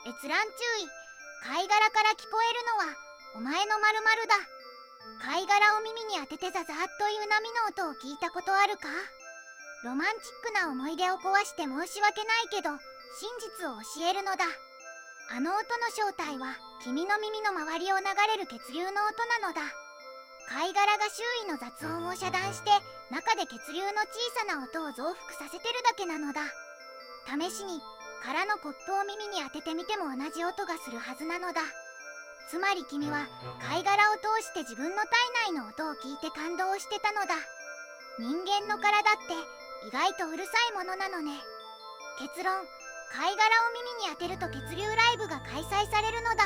閲覧注意。貝殻から聞こえるのはお前の〇〇だ。貝殻を耳に当ててザザーッという波の音を聞いたことあるか？ロマンチックな思い出を壊して申し訳ないけど真実を教えるのだ。あの音の正体は君の耳の周りを流れる血流の音なのだ。貝殻が周囲の雑音を遮断して中で血流の小さな音を増幅させてるだけなのだ。試しに空のコップを耳に当ててみても同じ音がするはずなのだ。つまり君は貝殻を通して自分の体内の音を聞いて感動してたのだ。人間の体って意外とうるさいものなのね。結論、貝殻を耳に当てると血流ライブが開催されるのだ。